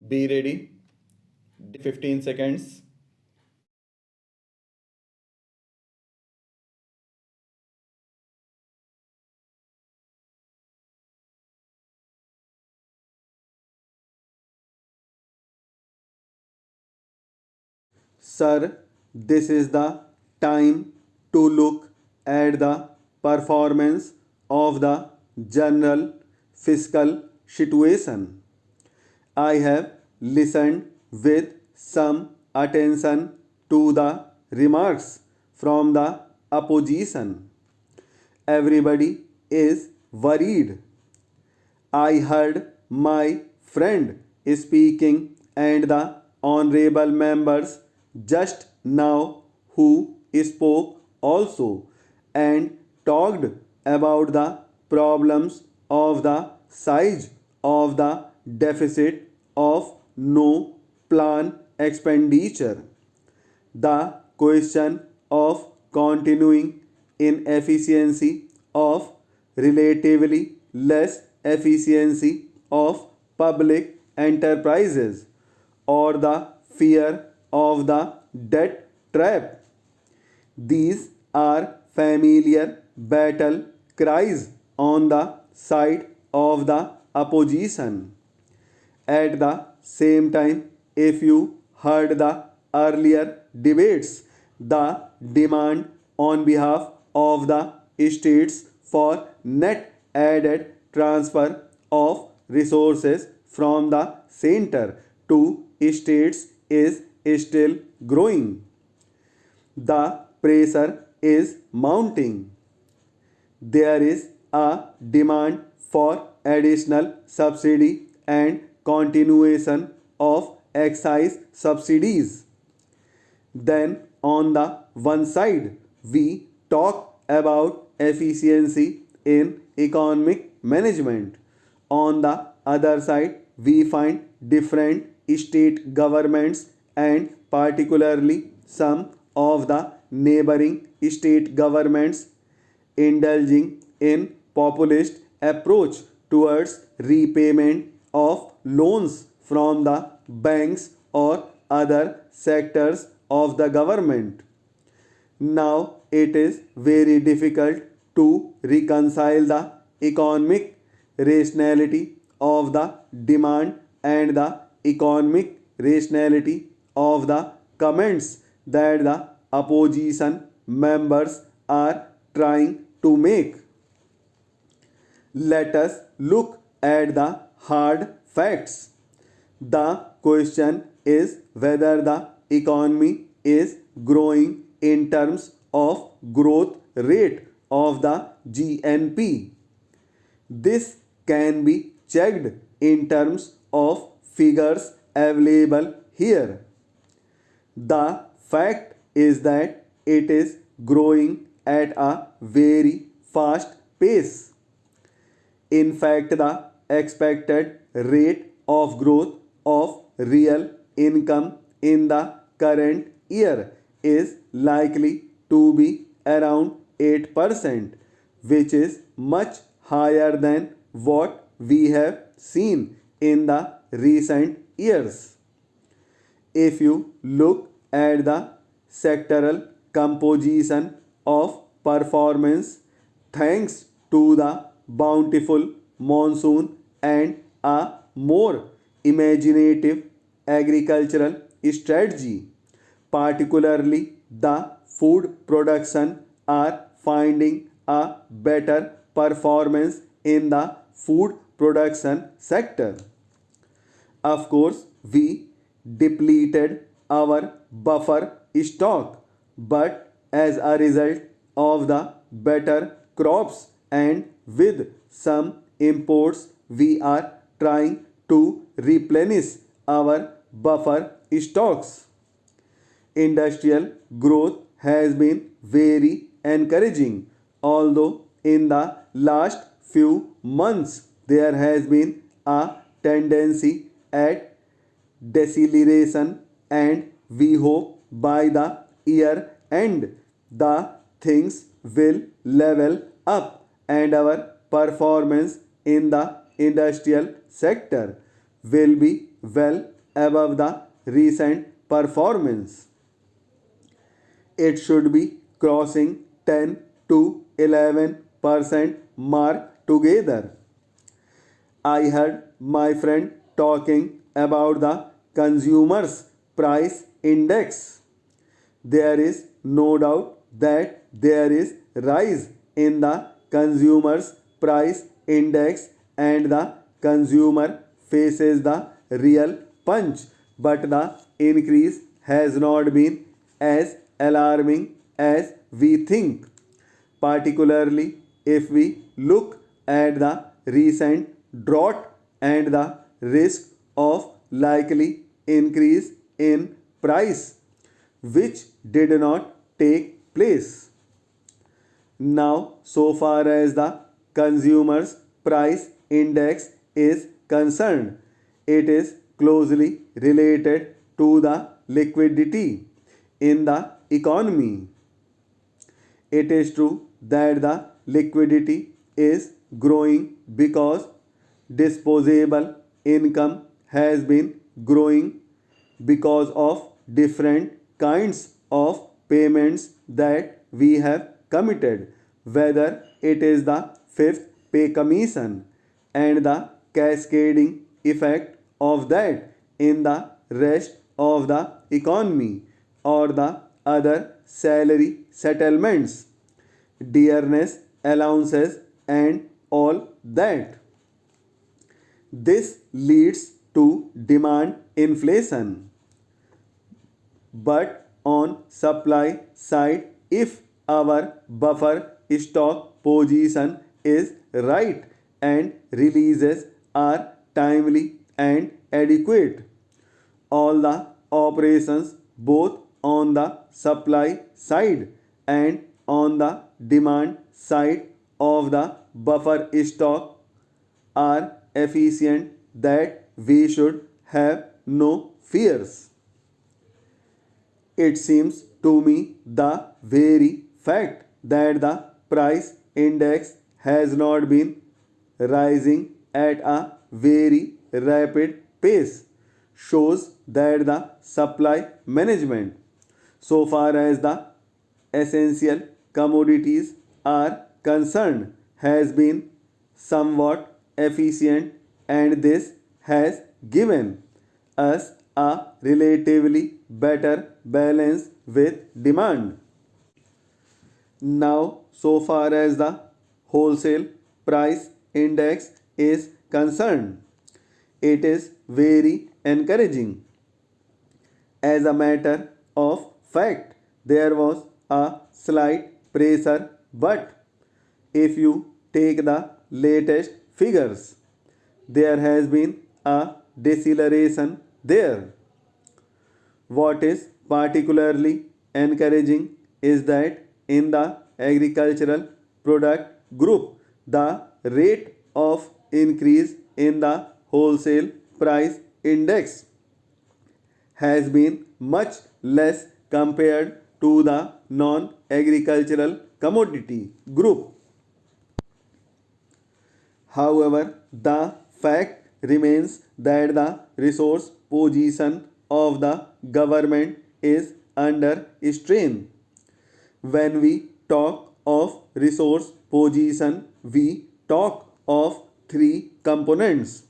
Be ready. 15 seconds. Sir, this is the time to look at the performance of the general fiscal situation. I have listened with some attention to the remarks from the opposition. Everybody is worried. I heard my friend speaking and the honorable members just now who spoke also and talked about the problems of the size of the deficit of no plan expenditure. The question of continuing inefficiency of relatively less efficiency of public enterprises or the fear of the debt trap. These are familiar battle cries on the side of the opposition. At the same time, if you heard the earlier debates, the demand on behalf of the states for net added transfer of resources from the center to states is still growing. The pressure is mounting. There is a demand for additional subsidy and continuation of excise subsidies. Then, on the one side, we talk about efficiency in economic management. On the other side, we find different state governments and particularly some of the neighboring state governments indulging in populist approach towards repayment of loans from the banks or other sectors of the government. Now it is very difficult to reconcile the economic rationality of the demand and the economic rationality of the comments that the opposition members are trying to make. Let us look at the hard facts. The question is whether the economy is growing in terms of growth rate of the GNP. This can be checked in terms of figures available here. The fact is that it is growing at a very fast pace. In fact, the expected rate of growth of real income in the current year is likely to be around 8%, which is much higher than what we have seen in the recent years. If you look at the sectoral composition of performance, thanks to the bountiful monsoon and a more imaginative agricultural strategy, particularly the food production, are finding a better performance in the food production sector. Of course, we depleted our buffer stock, but as a result of the better crops and with some imports, we are trying to replenish our buffer stocks. Industrial growth has been very encouraging, although in the last few months there has been a tendency at deceleration, and we hope by the year end the things will level up and our performance in the industrial sector will be well above the recent performance. It should be crossing 10 to 11% mark together. I heard my friend talking about the consumer's price index. There is no doubt that there is rise in the consumer's price index and the consumer faces the real punch, but the increase has not been as alarming as we think, particularly if we look at the recent drought and the risk of likely increase in price, which did not take place. Now, so far as the consumer's price index is concerned, it is closely related to the liquidity in the economy. It is true that the liquidity is growing because disposable income has been growing because of different kinds of payments that we have committed, whether it is the fifth pay commission and the cascading effect of that in the rest of the economy, or the other salary settlements, dearness allowances, and all that. This leads to demand inflation. But on supply side, if our buffer stock position is right and releases are timely and adequate, all the operations both on the supply side and on the demand side of the buffer stock are efficient, that we should have no fears. It seems to me the very fact that the price index has not been rising at a very rapid pace shows that the supply management, so far as the essential commodities are concerned, has been somewhat efficient, and this has given us a relatively better balance with demand. Now, so far as the wholesale price index is concerned, it is very encouraging. As a matter of fact, there was a slight pressure, but if you take the latest figures, there has been a deceleration there. What is particularly encouraging is that in the agricultural product group, the rate of increase in the wholesale price index has been much less compared to the non-agricultural commodity group. However, the fact remains that the resource position of the government is under strain. When we talk of resource position, we talk of three components.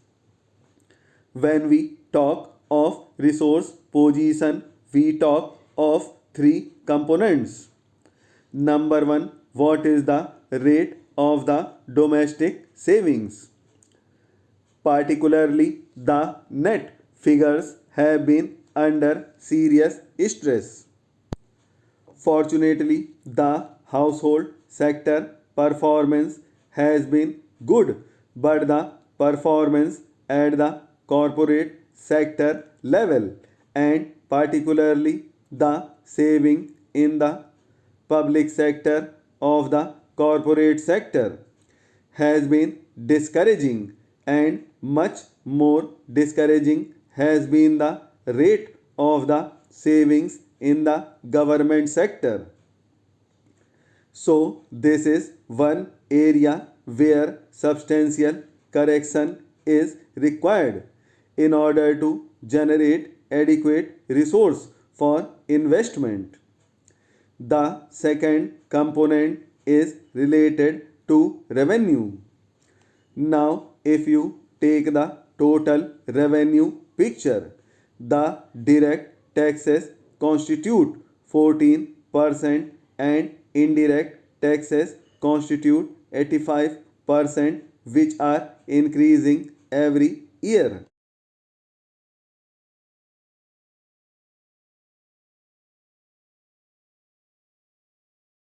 When we talk of resource position, we talk of three components. Number one, what is the rate of the domestic savings? Particularly, the net figures have been under serious stress. Fortunately, the household sector performance has been good, but the performance at the corporate sector level, and particularly the saving in the public sector of the corporate sector, has been discouraging, and much more discouraging has been the rate of the savings in the government sector. So, this is one area where substantial correction is required in order to generate adequate resource for investment. The second component is related to revenue. Now, if you take the total revenue picture, the direct taxes constitute 14% and indirect taxes constitute 85%, which are increasing every year.